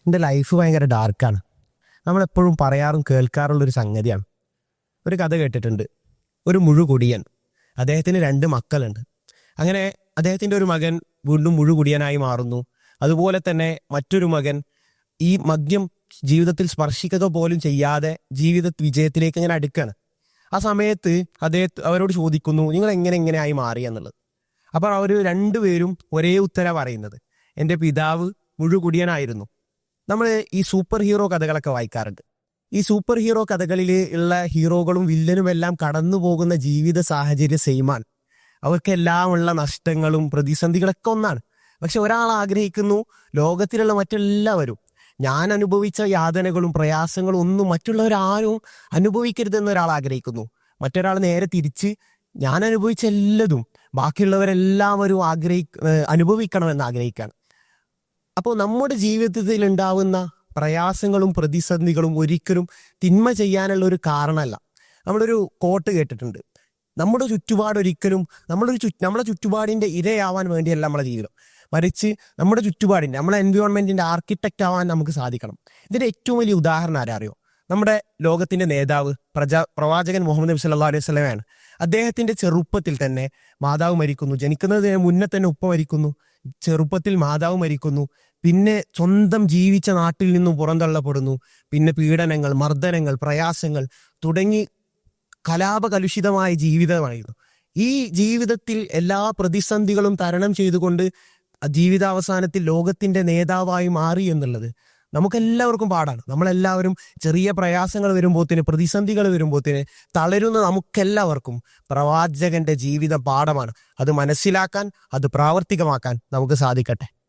എൻ്റെ ലൈഫ് ഭയങ്കര ഡാർക്കാണ്. നമ്മളെപ്പോഴും പറയാറും കേൾക്കാറുള്ളൊരു സംഗതിയാണ്. ഒരു കഥ കേട്ടിട്ടുണ്ട്. ഒരു മുഴുകുടിയൻ, അദ്ദേഹത്തിന് 2 മക്കളുണ്ട്. അങ്ങനെ അദ്ദേഹത്തിൻ്റെ ഒരു മകൻ വീണ്ടും മുഴുകുടിയനായി മാറുന്നു. അതുപോലെ തന്നെ മറ്റൊരു മകൻ ഈ മദ്യം ജീവിതത്തിൽ സ്പർശിക്കുക പോലും ചെയ്യാതെ ജീവിത വിജയത്തിലേക്ക് ഇങ്ങനെ അടുക്കുകയാണ്. ആ സമയത്ത് അവരോട് ചോദിക്കുന്നു, നിങ്ങൾ എങ്ങനെയായി മാറി എന്നുള്ളത്. അപ്പോൾ അവർ രണ്ടുപേരും ഒരേ ഉത്തരം പറയുന്നത്, എൻ്റെ പിതാവ് മുഴുകുടിയനായിരുന്നു. നമ്മൾ ഈ സൂപ്പർ ഹീറോ കഥകളൊക്കെ വായിക്കാറുണ്ട്. ഈ സൂപ്പർ ഹീറോ കഥകളിൽ ഉള്ള ഹീറോകളും വില്ലനും എല്ലാം കടന്നു പോകുന്ന ജീവിത സാഹചര്യം സെയിമാണ്. അവർക്കെല്ലാം ഉള്ള നഷ്ടങ്ങളും പ്രതിസന്ധികളൊക്കെ ഒന്നാണ്. പക്ഷെ ഒരാൾ ആഗ്രഹിക്കുന്നു, ലോകത്തിലുള്ള മറ്റെല്ലാവരും ഞാൻ അനുഭവിച്ച യാതനകളും പ്രയാസങ്ങളും ഒന്നും മറ്റുള്ളവരാരും അനുഭവിക്കരുതെന്ന് ഒരാൾ ആഗ്രഹിക്കുന്നു. മറ്റൊരാൾ നേരെ തിരിച്ച് ഞാൻ അനുഭവിച്ച എല്ലാതും ബാക്കിയുള്ളവരെല്ലാവരും അനുഭവിക്കണമെന്ന് ആഗ്രഹിക്കുകയാണ്. അപ്പോൾ നമ്മുടെ ജീവിതത്തിൽ ഉണ്ടാവുന്ന പ്രയാസങ്ങളും പ്രതിസന്ധികളും ഒരിക്കലും തിന്മ ചെയ്യാനുള്ള ഒരു കാരണമല്ല. നമ്മളൊരു കോട്ട് കേട്ടിട്ടുണ്ട്, നമ്മുടെ ചുറ്റുപാട് ഒരിക്കലും നമ്മളെ ചുറ്റുപാടിൻ്റെ ഇരയാവാൻ വേണ്ടിയല്ല നമ്മളെ ജീവിതം, മറിച്ച് നമ്മുടെ ചുറ്റുപാടിൻ്റെ നമ്മളെ എൻവയോൺമെൻറ്റിൻ്റെ ആർക്കിടെക്റ്റ് ആവാൻ നമുക്ക് സാധിക്കണം. ഇതിൻ്റെ ഏറ്റവും വലിയ ഉദാഹരണം ആരാ അറിയോ? നമ്മുടെ ലോകത്തിൻ്റെ നേതാവ് പ്രവാചകൻ മുഹമ്മദ് നബി സല്ലല്ലാഹു അലൈഹി വസല്ലമയാണ്. അദ്ദേഹത്തിൻ്റെ ചെറുപ്പത്തിൽ തന്നെ മാതാവ് മരിക്കുന്നു. ജനിക്കുന്നതിന് മുന്നേ തന്നെ ഉപ്പ മരിക്കുന്നു. ചെറുപ്പത്തിൽ മാതാവ് മരിക്കുന്നു. പിന്നെ സ്വന്തം ജീവിച്ച നാട്ടിൽ നിന്നും പുറന്തള്ളപ്പെടുന്നു. പിന്നെ പീഡനങ്ങൾ, മർദ്ദനങ്ങൾ, പ്രയാസങ്ങൾ തുടങ്ങി കലാപകലുഷിതമായ ജീവിതമായിരുന്നു. ഈ ജീവിതത്തിൽ എല്ലാ പ്രതിസന്ധികളും തരണം ചെയ്തുകൊണ്ട് ജീവിതാവസാനത്തിൽ ലോകത്തിന്റെ നേതാവായി മാറി എന്നുള്ളത് നമുക്കെല്ലാവർക്കും പാടാണ്. നമ്മളെല്ലാവരും ചെറിയ പ്രയാസങ്ങൾ വരുമ്പോഴത്തേന്, പ്രതിസന്ധികൾ വരുമ്പോഴത്തേന് തളരുന്ന നമുക്കെല്ലാവർക്കും പ്രവാചകന്റെ ജീവിത പാഠമാണ്. അത് മനസ്സിലാക്കാൻ, അത് പ്രാവർത്തികമാക്കാൻ നമുക്ക് സാധിക്കട്ടെ.